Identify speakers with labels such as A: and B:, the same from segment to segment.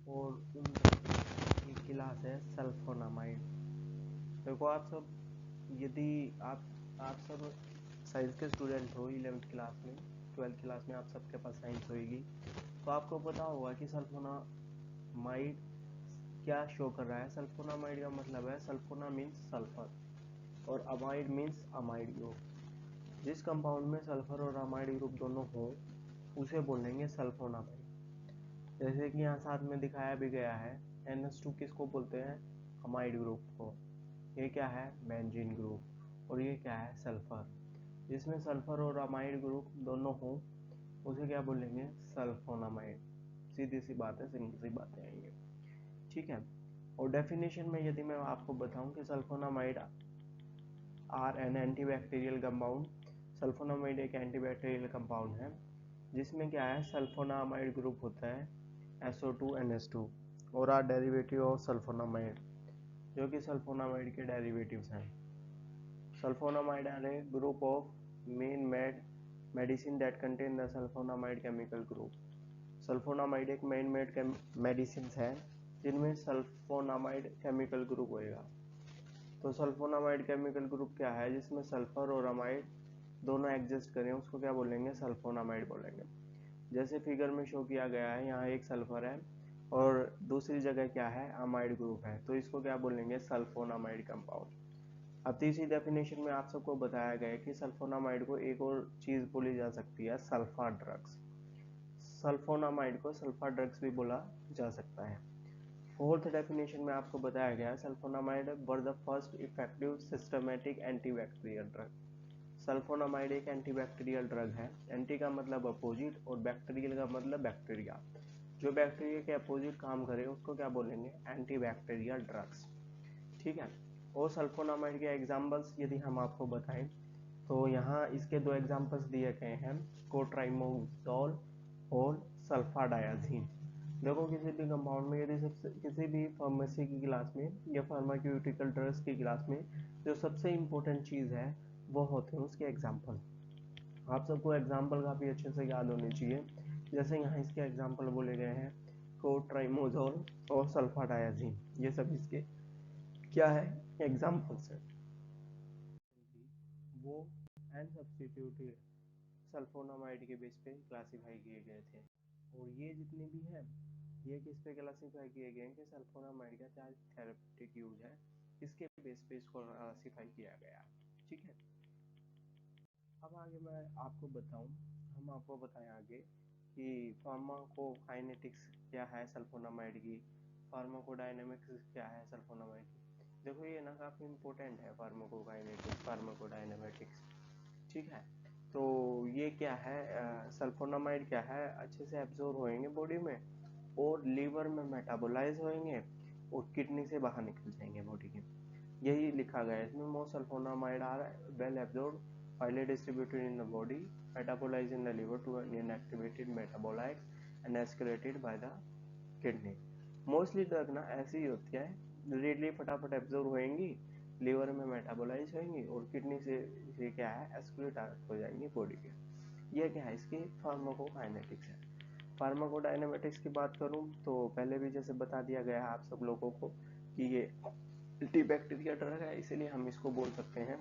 A: और उनका एक क्लास है सल्फोनामाइड। देखो आप सब, यदि आप सब साइंस के स्टूडेंट हो 11th क्लास में, 12th क्लास में आप सबके पास साइंस होगी, तो आपको पता होगा कि सल्फोनामाइड क्या शो कर रहा है। सल्फोनामाइड का मतलब है, सल्फोना मीन्स सल्फर और अमाइड मीन्स अमाइड ग्रुप। जिस कंपाउंड में सल्फर और अमाइड ग्रुप दोनों हो उसे बोलेंगे सल्फोनामाइड। जैसे कि यहाँ साथ में दिखाया भी गया है, NH2 किसको बोलते हैं? अमाइड ग्रुप को। ये क्या है? Benzene group. और ये क्या है? सल्फर। जिसमें सल्फर और अमाइड ग्रुप दोनों हो उसे क्या बोलेंगे? सल्फोनामाइड। सीधी सी बात है, सिंपल सी बातें हैं ये, ठीक है। और डेफिनेशन में यदि मैं आपको बताऊं कि sulfonamide are an antibacterial compound, sulfonamide एक एंटीबैक्टीरियल कंपाउंड है जिसमें क्या है? सल्फोनामाइड ग्रुप होता है SO2NH2 और आर डेरिवेटिव ऑफ सल्फोनामाइड, जो कि सल्फोनामाइड के डेरिवेटिव्स हैं। Sulfonamide are a group of main medicine that contain the sulfonamide chemical group. Sulfonamide एक मेड मेडिसिन है जिनमें सल्फोनामाइड केमिकल ग्रुप होएगा। तो सल्फोनामाइड केमिकल ग्रुप क्या है? जिसमें सल्फर और अमाइड दोनों एग्जिस्ट करें उसको क्या बोलेंगे? सल्फोनामाइड बोलेंगे। जैसे फिगर में शो किया गया है, यहाँ एक सल्फर है और दूसरी जगह क्या है? अमाइड ग्रुप है, तो इसको क्या बोलेंगे? Sulfonamide compound. अब तीसरी डेफिनेशन में आप सबको बताया गया है कि सल्फोनामाइड को एक और चीज बोली जा सकती है, सल्फा ड्रग्स। सल्फोनामाइड को सल्फा ड्रग्स भी बोला जा सकता है। फोर्थ डेफिनेशन में आपको बताया गया है, sulfonamide were the first effective systematic antibacterial drug. Sulfonamide एक एंटीबैक्टीरियल ड्रग है। एंटी का मतलब अपोजिट और बैक्टीरियल का मतलब बैक्टीरिया। जो बैक्टीरिया के अपोजिट काम करे उसको क्या बोलेंगे? एंटीबैक्टीरियल ड्रग्स, ठीक है। और सल्फोनामाइड के एग्जाम्पल्स यदि हम आपको बताएं तो यहाँ इसके दो एग्जाम्पल्स दिए गए हैं, कोट्राइमोजोल और सल्फाडायाजीन। देखो किसी भी कंपाउंड में यदि किसी भी फार्मेसी की क्लास में या फार्मास्यूटिकल ड्रग्स की क्लास में जो सबसे इम्पोर्टेंट चीज़ है वो होते हैं उसके एग्जाम्पल। आप सबको एग्जाम्पल काफ़ी अच्छे से याद होने चाहिए। जैसे यहाँ इसके एग्जाम्पल बोले गए हैं, कोट्राइमोजोल और सल्फाडायाजीन, ये सब इसके क्या है? एग्जाम्पल्स है। वो एंड सब्स्टिट्यूटेड सल्फोनामाइड के बेस पे क्लासिफाई किए गए थे। और ये जितने भी हैं ये किस पे क्लासिफाई किए गए हैं कि सल्फोनामाइड का क्या थेरेप्यूटिक यूज है, इसके बेस पे इसको क्लासिफाई किया गया, ठीक है। अब आगे मैं आपको बताऊं, हम आपको बताएं आगे कि फार्माकोकाइनेटिक्स क्या है सल्फोनामाइड की, फार्माकोडायनेमिक्स क्या है सल्फोनामाइड की। देखो ये ना काफ़ी इंपॉर्टेंट है, फार्माकोकाइनेटिक्स फार्माकोडायनेमिक्स, ठीक है। तो ये क्या है? सल्फोनामाइड क्या है? अच्छे से एब्जॉर्ब होएंगे बॉडी में और लीवर में मेटाबोलाइज होएंगे और किडनी से बाहर निकल जाएंगे बॉडी के। यही लिखा गया है इसमें, most sulfonamide are well absorb, widely distributed in the body, metabolized in the liver to an inactivated metabolite and excreted by the kidney। Mostly drug ना ऐसी ही होती है, रेडली फटाफट एब्जॉर्ब होएंगी, लीवर में मेटाबोलाइज होएंगी और किडनी से क्या है? एक्सक्रीट हो जाएंगी बॉडी के। ये क्या है? इसकी फार्माकोकाइनेटिक्स है। फार्माकोडायनेमिक्स की बात करूं तो पहले भी जैसे बता दिया गया है आप सब लोगों को कि ये एंटीबैक्टीरियल ड्रग है, इसीलिए हम इसको बोल सकते हैं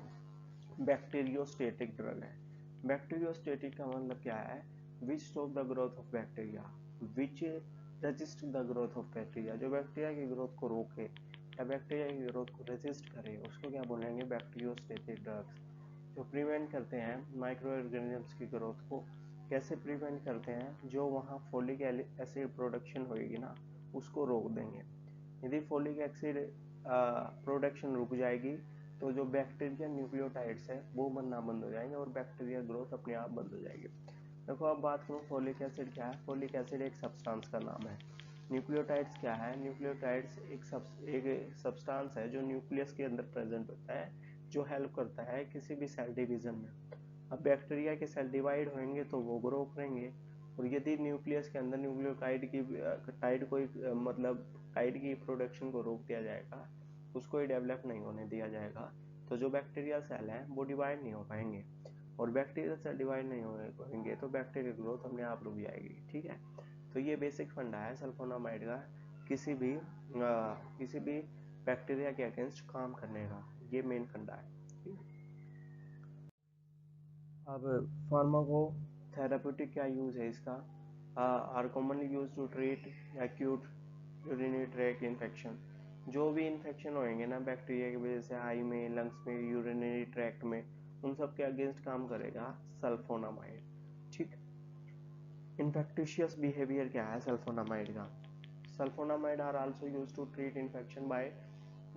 A: बैक्टीरियोस्टेटिक ड्रग है। बैक्टीरियोस्टेटिक का मतलब क्या है? Which stop the growth of bacteria, which resist the growth of bacteria. जो बैक्टीरिया की ग्रोथ को रोके या बैक्टीरिया की ग्रोथ को रेजिस्ट करे उसको क्या बोलेंगे? Bacteriostatic drugs. जो प्रिवेंट करते हैं माइक्रो ऑर्गेनिजम्स की ग्रोथ को। कैसे प्रिवेंट करते हैं? जो वहाँ फोलिक एसिड प्रोडक्शन होगी ना उसको रोक देंगे। यदि फोलिक एसिड प्रोडक्शन रुक जाएगी तो जो बैक्टीरिया न्यूक्लियोटाइड्स है वो बनना बंद हो जाएंगे और बैक्टीरिया ग्रोथ अपने आप बंद हो जाएगी। देखो अब बात करूँ फोलिक एसिड क्या है। फोलिक एसिड एक सब्सटेंस का नाम है। न्यूक्लियोटाइड्स क्या है? न्यूक्लियोटाइड्स एक सब्सटेंस है जो न्यूक्लियस के अंदर प्रेजेंट होता है, जो हेल्प करता है किसी भी सेल डिवीजन में। अब बैक्टीरिया के सेल डिवाइड होंगे तो वो ग्रो करेंगे, और यदि न्यूक्लियस के अंदर न्यूक्लियोटाइड की टाइड को मतलब टाइड की प्रोडक्शन को रोक दिया जाएगा, उसको ही डेवलप नहीं होने दिया जाएगा, तो जो बैक्टीरिया सेल हैं वो डिवाइड नहीं हो पाएंगे, और बैक्टीरिया सेल डिवाइड नहीं होंगे तो बैक्टीरिया ग्रोथ अपने आप रुक जाएगी, ठीक है। तो ये बेसिक फंडा है सल्फोनामाइड का किसी भी बैक्टीरिया के अगेंस्ट काम करने का, ये मेन फंडा है। अब फार्माकोथेरेप्यूटिक क्या यूज है इसका? Are commonly use to treat acute urinary tract infection. जो भी इन्फेक्शन होंगे ना बैक्टीरिया की वजह से, आई में, लंग्स में, यूरिनरी ट्रैक्ट में, उन सब के अगेंस्ट काम करेगा सल्फोनामाइड। ठीक, इन्फेक्टिशियस बिहेवियर क्या है सल्फोनामाइड का? Sulphonamide are also used to treat infection by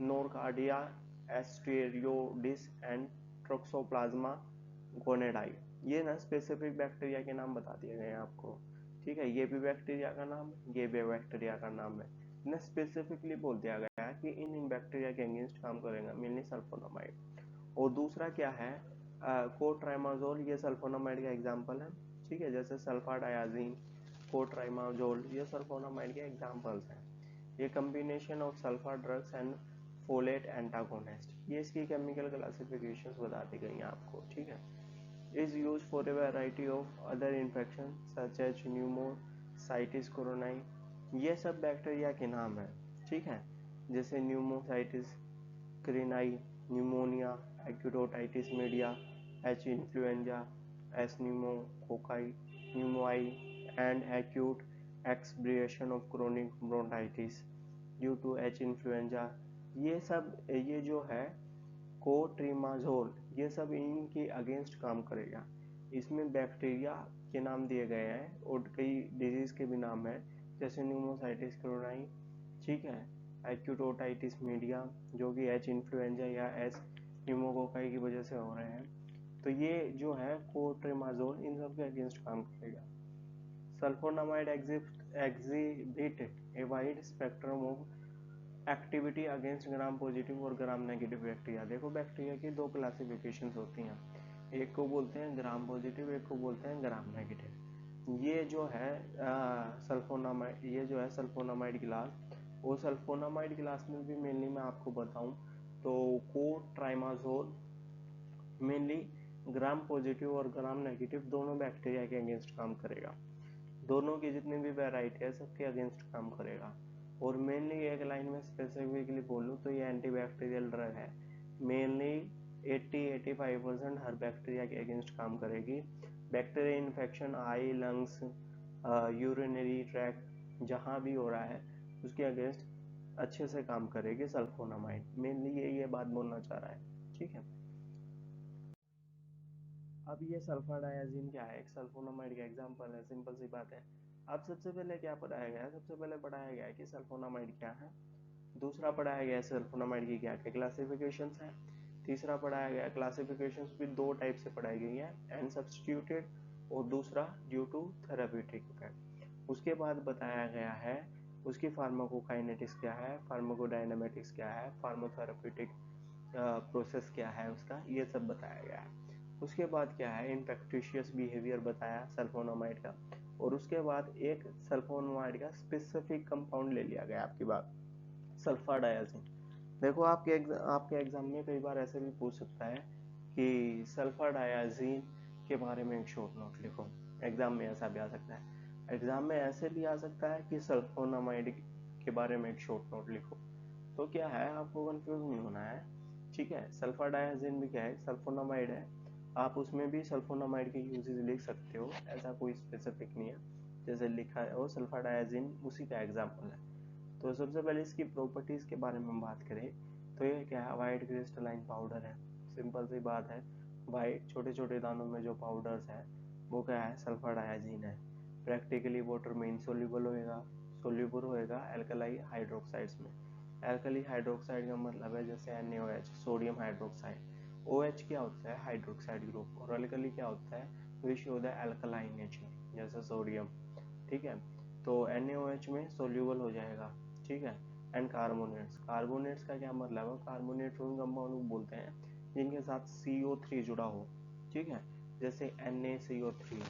A: Nocardia, asteroides and Toxoplasma gondii. ये ना स्पेसिफिक बैक्टीरिया के नाम बता दिए गए हैं आपको। ठीक है, ये भी बैक्टीरिया का नाम, ये भी बैक्टीरिया का नाम है। इन्हें स्पेसिफिकली बोल दिया गया है कि इन बैक्टीरिया के अगेंस्ट काम करेगा मेनली सल्फोनामाइड। और दूसरा क्या है, कोट्राइमाजोल, ये सल्फोनामाइड का एग्जाम्पल है। ठीक है, जैसे सल्फाडायाजीन, कोट्राइमाजोल, ये सल्फोनामाइड के एग्जाम्पल्स हैं। ये combination of sulfa drugs and folate antagonist, ये इसकी केमिकल क्लासिफिकेशंस बता दी गई हैं आपको। ठीक है, is used for a variety of other infections such as pneumocystis coronae। ये सब बैक्टीरिया के नाम है। ठीक है, जैसे Pneumocystis carinii, pneumonia, acute otitis media, H influenza, S pneumococci, pneumoniae and acute exacerbation of chronic bronchitis due to H influenza. ये जो है कोट्रिमाजोल, ये सब इनके अगेंस्ट काम करेगा। इसमें बैक्टीरिया के नाम दिए गए हैं और कई डिजीज के भी नाम है, जैसे न्यूमोसाइटिस क्रोनाई, ठीक है, एक्यूटोटाइटिस मीडिया, जो कि एच इन्फ्लुएंजा या एच न्यूमोकोकाई की वजह से हो रहे हैं। तो ये जो है कोट्रिमाजोल इन सब के अगेंस्ट काम करेगा। Sulfonamide exhibit a wide spectrum of activity against gram positive और ग्राम नेगेटिव बैक्टीरिया। देखो बैक्टीरिया की दो क्लासिफिकेशन होती हैं, एक को बोलते हैं ग्राम पॉजिटिव, एक को बोलते हैं ग्राम नेगेटिव। ये जो है सल्फोनामाइड, ये जो है सल्फोनामाइड क्लास। और सल्फोनामाइड क्लास में भी मेनली मैं आपको बताऊं तो कोट्राइमाजोल मेनली ग्राम पॉजिटिव और ग्राम नेगेटिव दोनों बैक्टीरिया के अगेंस्ट काम करेगा। दोनों की जितनी भी वैरायटी है सबके अगेंस्ट काम करेगा। और मेनली एक लाइन में स्पेसिफिकली बोलूँ तो ये एंटीबैक्टीरियल ड्रग है। मेनली 80-85% हर बैक्टीरिया के अगेंस्ट काम करेगी। बैक्टीरिया इन्फेक्शन आई, लंग्स, यूरिनरी ट्रैक्ट जहाँ भी हो रहा है उसके अगेंस्ट अच्छे से काम करेगी सल्फोनामाइड। मेनली ये बात बोलना चाह रहा है। ठीक है, अब ये सल्फाडायाजीन क्या है? एक सल्फोनामाइड का एग्जांपल है, सिंपल सी बात है। अब सबसे पहले क्या पढ़ाया गया है? सबसे पहले पढ़ाया गया है कि सल्फोनामाइड क्या है। दूसरा पढ़ाया गया है सल्फोनामाइड की क्या क्या क्लासिफिकेशंस हैं। तीसरा पढ़ाया गया क्लासिफिकेशंस भी दो टाइप से पढ़ाई गई है, एंड सब्स्टिट्यूटेड और दूसरा ड्यू टू थेराप्यूटिक इफेक्ट। उसके बाद बताया गया है उसकी फार्माकोकाइनेटिक्स क्या है, फार्माकोडायनामिक्स क्या है, फार्मोथेराप्यूटिक प्रोसेस क्या है उसका, ये सब बताया गया है। उसके बाद क्या है, इन्फेक्टिशियस बिहेवियर बताया सल्फोनामाइड का। और उसके बाद एक सल्फोनामाइड का स्पेसिफिक कंपाउंड ले लिया गया आपकी बात, सल्फाडायाजीन। देखो आपके एग्जाम में कई बार ऐसे भी पूछ सकता है कि सल्फाडायाजीन के बारे में एक शॉर्ट नोट लिखो। एग्जाम में ऐसा भी आ सकता है। एग्जाम में ऐसे भी आ सकता है कि सल्फोनामाइड के बारे में एक शॉर्ट नोट लिखो। तो क्या है, आपको कंफ्यूज नहीं होना है। ठीक है, सल्फाडायाजीन भी क्या है, सल्फोनामाइड है। आप उसमें भी सल्फोनामाइड के यूजेस लिख सकते हो, ऐसा कोई स्पेसिफिक नहीं है। जैसे लिखा है वो सल्फाडायाजीन उसी का एग्जाम्पल है। तो सबसे पहले इसकी प्रॉपर्टीज के बारे में बात करें तो ये क्या है, वाइट क्रिस्टलाइन पाउडर है। सिंपल सी बात है, वाइट छोटे छोटे दानों में जो पाउडर्स है वो क्या है, सल्फाडायाजीन है। प्रैक्टिकली वाटर में इनसोल्यूबल होएगा, सोल्यूबल होएगा एल्कलाई हाइड्रोक्साइड्स में। एल्कली हाइड्रोक्साइड का मतलब है जैसे NaOH, सोडियम हाइड्रोक्साइड। OH क्या होता है, हाइड्रोक्साइड ग्रुप, और अल्कली क्या होता है, विच होता है अल्कलाइन नेचर जैसे सोडियम। ठीक है, तो NaOH में सोल्यूबल हो जाएगा। ठीक है, एंड कार्बोनेट्स, कार्बोनेट्स का क्या मतलब है, कार्बोनेट्स उन कंपाउंड को बोलते हैं जिनके साथ CO3 जुड़ा हो। ठीक है, जैसे NaCO3,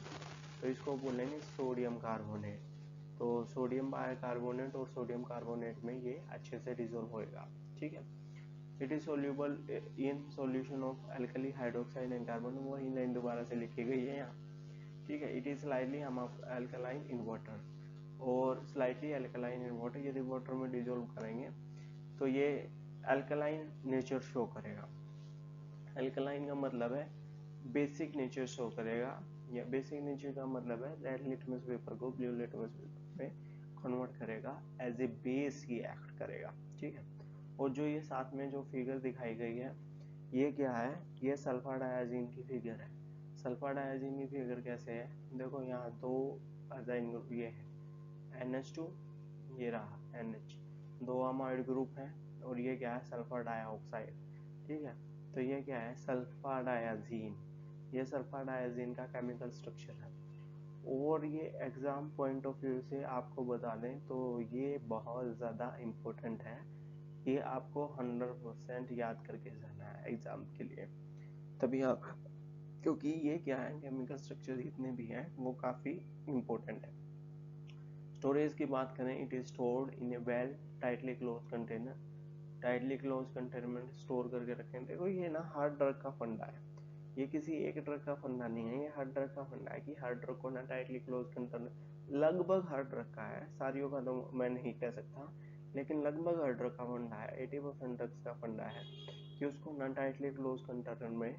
A: तो इसको बोलेंगे सोडियम कार्बोनेट। तो सोडियम बाइकार्बोनेट और सोडियम कार्बोनेट में ये अच्छे से डिसोल्व होएगा। ठीक है, it is soluble in solution of alkali hydroxide and carbon, वही लाइन दोबारा से लिखी गई है यहाँ। ठीक है, इट इज स्लाइटली हम ऑफ अल्कलाइन इन वाटर। और स्लाइटली अल्कलाइन इन वाटर, यदि वाटर में डिजोल्व करेंगे तो ये अल्कलाइन नेचर शो करेगा। अल्कलाइन का मतलब है बेसिक नेचर शो करेगा, या बेसिक नेचर का मतलब है रेड लिटमस पेपर को ब्लू लिटमस पेपर में कन्वर्ट करेगा, एज ए बेस ये एक्ट करेगा, ठीक है। और जो ये साथ में जो फिगर दिखाई गई है ये क्या है, ये सल्फर डायाजीन की फिगर है। सल्फर डायाजीन की फिगर कैसे है, देखो यहाँ दो अजाइन ग्रुप ये है NH2, ये रहा NH, दो अमाइड ग्रुप है, और ये क्या है सल्फर डाइऑक्साइड, ठीक है। तो ये क्या है सल्फर डायाजीन, ये सल्फर डायाजीन का केमिकल स्ट्रक्चर है। और ये एग्जाम पॉइंट ऑफ व्यू से आपको बता दें तो ये बहुत ज़्यादा इम्पोर्टेंट है, ये आपको 100% याद करके जाना है एग्जाम के लिए, तभी आप, क्योंकि ये क्या है केमिकल स्ट्रक्चर जितने भी हैं वो काफ़ी इम्पोर्टेंट है। स्टोरेज की बात करें, it is stored in A well tightly close container, tightly close container में स्टोर करके रखें। देखो ये ना हर ड्रग का फंडा है, ये किसी एक ड्रग का फंडा नहीं है, ये हर ड्रग का फंडा है कि हर ड्रग को ना टाइटली क्लोज कंटेनर, लगभग हर ड्रग का है, सारियों का तो मैं नहीं कह सकता, लेकिन लगभग हर ड्रग का फंडा है, 80% ड्रग्स का फंडा है कि उसको नॉन टाइटली क्लोज कंटेनर में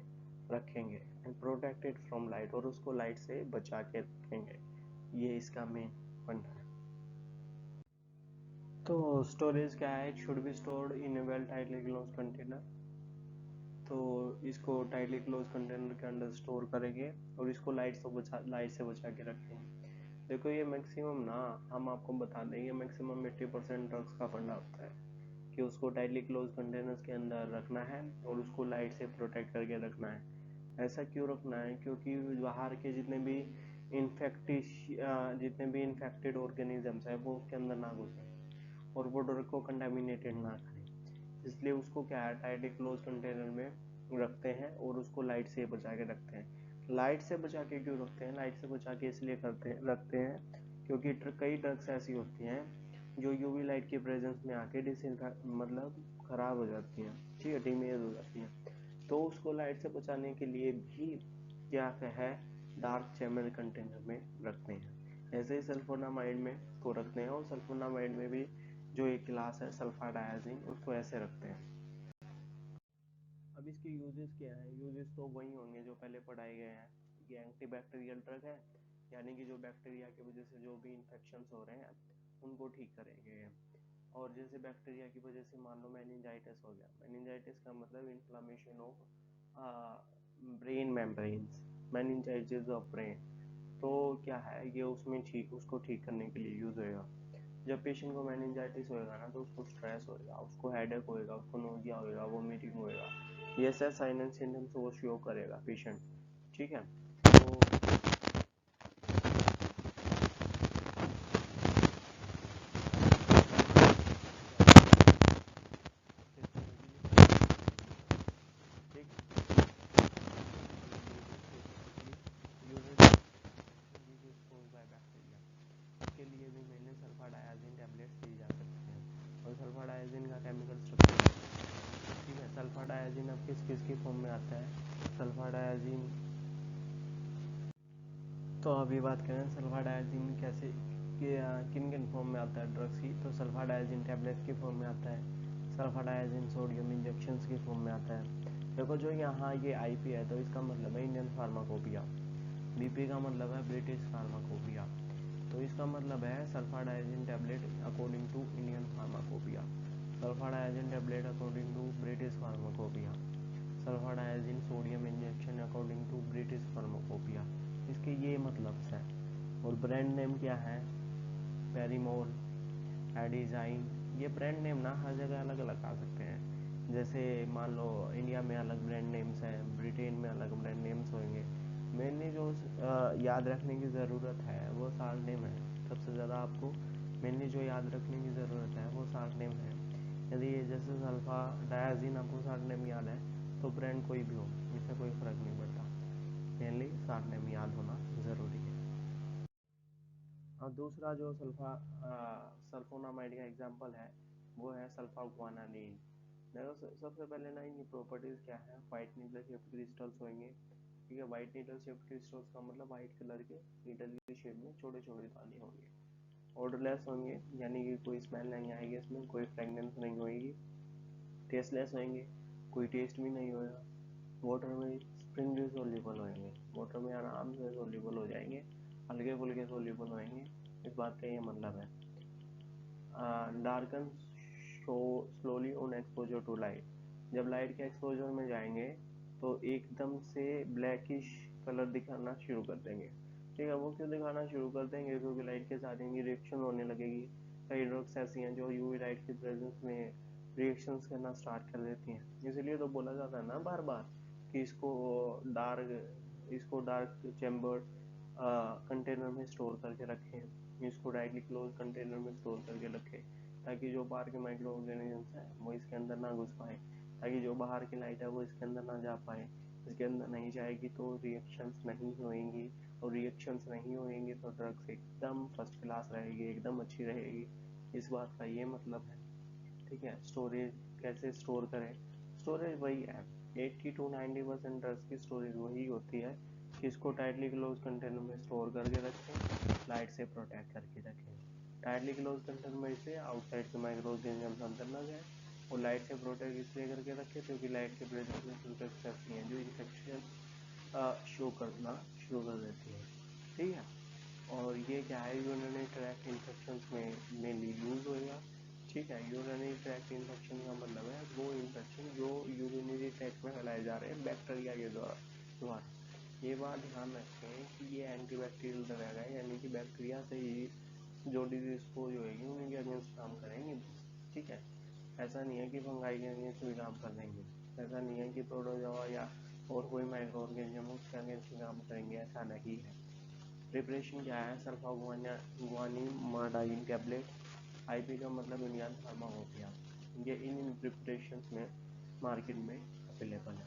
A: रखेंगे एंड प्रोटेक्टेड फ्रॉम लाइट, और उसको लाइट से बचा के रखेंगे, ये इसका मेन फंडा है। तो स्टोरेज क्या है, it should be stored in A well tightly close container, तो इसको टाइटली क्लोज कंटेनर के अंदर स्टोर करेंगे और इसको लाइट से बचा के रखेंगे। देखो ये मैक्सिमम ना, हम आपको बता देंगे मैक्सिमम 80% ड्रग्स का फंडा होता है कि उसको टाइटली क्लोज कंटेनर्स के अंदर रखना है और उसको लाइट से प्रोटेक्ट करके रखना है। ऐसा क्यों रखना है, क्योंकि बाहर के जितने भी इन्फेक्टेड ऑर्गेनिजम्स है वो उसके अंदर ना घुसे और वो ड्रग को कंटामिनेटेड ना करें, इसलिए उसको क्या है टाइटली क्लोज कंटेनर में रखते हैं और उसको लाइट से बचा के रखते हैं। लाइट से बचा के क्यों रखते हैं, लाइट से बचा के इसलिए रखते हैं क्योंकि कई ड्रग्स ऐसी होती हैं जो यूवी लाइट के प्रेजेंस में आके मतलब खराब हो जाती हैं, ठीक है, डैमेज हो जाती हैं, तो उसको लाइट से बचाने के लिए भी क्या है डार्क चैमर कंटेनर में रखते हैं। ऐसे ही सल्फोनामाइड में को रखते हैं, और सल्फोनामाइड में भी जो एक क्लास है सल्फर डायाजीन उसको ऐसे रखते हैं। अब इसके यूजेस क्या है, यूजेस तो वही होंगे जो पहले पढ़ाए गए हैं, ये एंटीबैक्टीरियल ड्रग है, यानी कि जो बैक्टीरिया की वजह से जो भी इन्फेक्शंस हो रहे हैं उनको ठीक करेंगे। और जैसे बैक्टीरिया की वजह से मान लो मेनिंजाइटिस हो गया, मेनिंजाइटिस का मतलब inflammation of brain membranes, meningitis of brain, तो क्या है ये उसमें उसको ठीक करने के लिए यूज होएगा। जब पेशेंट को मेनिंजाइटिस होएगा ना तो उसको स्ट्रेस होएगा, उसको हेडेक होएगा, उसको नोजिया होएगा, वोमिटिंग होएगा, ये सब साइन एंड सिम्टम्स वो शो करेगा पेशेंट, ठीक है। तो के लिए भी मैंने सल्फर डायाजीन टैबलेट्स दी जा सकती हैं, और सल्फर डायाजीन का केमिकल स्ट्रक्चर, ठीक है, सल्फर डायाजीन अब किस किस की फॉर्म में आता है, सल्फर डायाजीन, तो अभी बात करें सल्फर डायाजीन कैसे किन किन फॉर्म में आता है ड्रग्स की, तो सल्फर डायाजीन टैबलेट की फॉर्म में आता है, सल्फर डायाजीन सोडियम इंजेक्शंस की फॉर्म में आता है। देखो जो यहाँ ये IP है तो इसका मतलब है इंडियन फार्माकोपिया, BP का मतलब है ब्रिटिश फार्माकोपिया, तो इसका मतलब है sulphur diazine tablet according to Indian pharmacopoeia, sulphur diazine tablet according to British pharmacopoeia, sulphur diazine sodium injection according to British pharmacopoeia, इसके ये मतलब है। और ब्रांड नेम क्या है, पेरीमोल, एडिजाइन, ये ब्रांड नेम ना हर जगह अलग अलग आ सकते हैं, जैसे मान लो इंडिया में अलग ब्रांड नेम्स हैं, ब्रिटेन में अलग ब्रांड नेम्स होंगे। मेनली जो याद रखने की ज़रूरत है वो साल्ट नेम है, सबसे ज़्यादा आपको मेनली जो याद रखने की ज़रूरत है वो साल्ट नेम है। यदि जैसे सल्फा डायाजीन आपको साल्ट नेम याद है तो ब्रांड कोई भी हो इससे कोई फ़र्क नहीं पड़ता, मेनली साल्ट नेम याद होना ज़रूरी है। और दूसरा जो सल्फोनामाइड का एग्जांपल है वो है सल्फागुआनाडीन। देखो सबसे पहले ना इनकी प्रॉपर्टीज क्या है, वाइट नीडल शेप्ड क्रिस्टल्स होंगे, ठीक है, वाइट नीडल शेप्ड क्रिस्टल्स का मतलब वाइट कलर के नीडल की शेप में छोटे छोटे दाने होंगे, ऑर्डरलेस होंगे, यानी कि कोई स्मेल नहीं आएगी, इसमें कोई फ्रेगनेंस नहीं होगी। टेस्टलेस होंगे, कोई टेस्ट भी नहीं होगा। वाटर में स्प्रिंगली सोल्यूबल होंगे, वाटर में आराम से सोल्यूबल हो जाएंगे, हल्के फुल्के सोल्यूबल होंगे, इस बात का ये मतलब है। Darken slowly on exposure to light, जब लाइट के एक्सपोजर में जाएंगे तो एकदम से ब्लैकिश कलर दिखाना शुरू कर देंगे। ठीक है, वो क्यों दिखाना शुरू कर देंगे? क्योंकि लाइट के साथ इनकी रिएक्शन होने लगेगी। कई ड्रग्स ऐसी हैं जो यूवी लाइट की प्रेजेंस में रिएक्शंस करना स्टार्ट कर देती हैं। इसलिए तो बोला जाता है ना बार बार कि इसको डार्क चैम्बर कंटेनर में स्टोर करके रखें, इसको डायरेक्टली क्लोज कंटेनर में स्टोर करके रखें, ताकि जो बाहर के माइक्रो ऑर्गेनिजम्स हैं वो इसके अंदर ना घुस पाए, ताकि जो बाहर की लाइट है वो इसके अंदर ना जा पाए। इसके अंदर नहीं जाएगी तो रिएक्शंस नहीं होएंगी, और रिएक्शंस नहीं होएंगी तो ड्रग्स एकदम फर्स्ट क्लास रहेगी, एकदम अच्छी रहेगी। इस बात का ये मतलब है। ठीक है, स्टोरेज कैसे स्टोर करें? स्टोरेज वही है, 80 to 90% ड्रग्स की स्टोरेज वही होती है कि इसको टाइटली क्लोज कंटेनर में स्टोर करके रखें, लाइट से प्रोटेक्ट करके रखें। टाइटली क्लोज कंटेनर में से आउटसाइड के माइक्रो ऑर्गेनिजम्स अंदर ना जाए, और लाइट से प्रोटेक्ट इसलिए करके रखें क्योंकि लाइट के प्रेजेंस में कुछ ड्रग्स ऐसी हैं जो इन्फेक्शन शो करना शुरू कर देती है। ठीक है, और ये क्या है, यूरिनरी ट्रैक्ट इन्फेक्शन में मेनली यूज होएगा। ठीक है, यूरिनरी ट्रैक्ट इन्फेक्शन का मतलब है वो इन्फेक्शन जो यूरिनरी ट्रैक्ट में फैलाए जा रहे हैं बैक्टीरिया के द्वारा। ये बात ध्यान रखें कि ये एंटीबैक्टीरियल दवाएं हैं, यानी कि बैक्टीरिया से ही जो डिजीज को जो है उनके अगेंस्ट काम करेंगे। ठीक है, ऐसा नहीं है कि फंगाई के अगेंस्ट भी काम कर देंगे, ऐसा नहीं है कि प्रोटोजोआ या और कोई माइक्रो ऑर्गेनिज्म उसके अगेंस्ट भी काम करेंगे, ऐसा नहीं है। प्रिपरेशन क्या है? सल्फागुआनिमाडाइन टैबलेट, आईपी का मतलब इंडियन फार्माकोपिया। ये इन प्रिपरेशन में मार्केट में अवेलेबल है।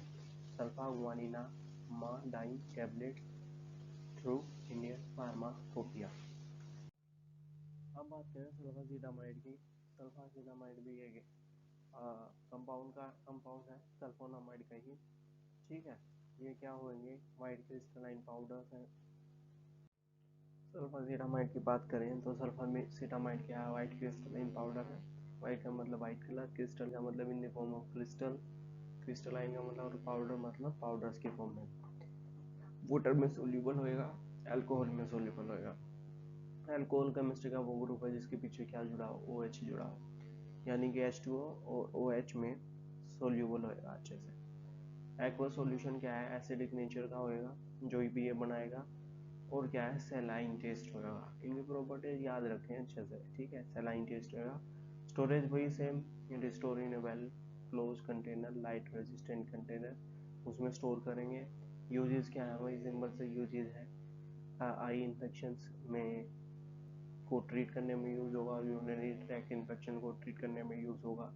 A: सल्फागुआनिमाडाइन टैबलेट थ्रू इंडियन फार्माकोपिया। अब बात करें सल्फासिटामाइड की। सल्फासिटामाइड भी एक कंपाउंड है सल्फोनामाइड का ही। ठीक है, ये क्या होंगे? वाइट क्रिस्टलाइन पाउडर्स हैं। सल्फासिटामाइड की बात करें तो सल्फासिटामाइड क्या है? वाइट क्रिस्टलाइन पाउडर है। वाइट का मतलब वाइट कलर, क्रिस्टल का मतलब in the form of crystal, crystalline का मतलब पाउडर, मतलब पाउडर्स के फॉर्म में। वाटर में सोल्यूबल होएगा, अल्कोहल में सोल्यूबल होएगा। अल्कोहल केमिस्ट्री का वो ग्रुप है जिसके पीछे क्या जुड़ा हो? OH जुड़ा हो, यानी कि H2O और OH में सोल्यूबल होएगा अच्छे से। एक्वा सॉल्यूशन क्या है? एसिडिक नेचर का होएगा, जो भी ये बनाएगा। और क्या है? सेलाइन टेस्ट होगा। इनकी प्रॉपर्टीज याद रखें अच्छे से। ठीक है, सेलाइन टेस्ट होगा। स्टोरेज वही same, it store in A well close container, light resistant container, उसमें स्टोर करेंगे। यूजेस क्या है? वही सिंपल से यूजेस है, आई इन्फेक्शंस में को ट्रीट करने में यूज़ होगा, यूरिनरी ट्रैक्ट इन्फेक्शन को ट्रीट करने में यूज़ होगा।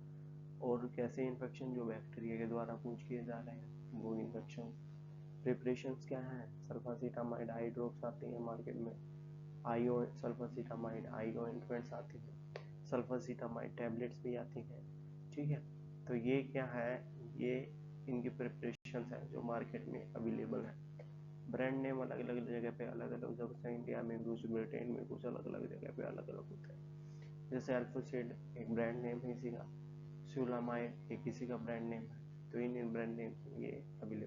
A: और कैसे इन्फेक्शन? जो बैक्टीरिया के द्वारा पूछ किए जा रहे हैं वो इन्फेक्शन। प्रिपरेशंस क्या है? सल्फासिटामाइड आई ड्रॉप्स आती हैं मार्केट में, आईओ सल्फासिटामाइड आई ऑइंटमेंट्स आती हैं, सल्फासिटामाइड टैबलेट्स भी आती हैं। ठीक है, तो ये क्या है? ये इनकी प्रिपरेशंस हैं जो मार्केट में अवेलेबल है। ब्रांड नेम अलग अलग जगह पे अलग अलग, जब से इंडिया में कुछ, ब्रिटेन में कुछ, अलग अलग जगह पे अलग अलग होता है। जैसे अल्फासेड एक ब्रांड नेम है इसी का, सुलामाइड एक किसी का ब्रांड नेम है, तो इन ब्रांड नेम ये अवेलेबल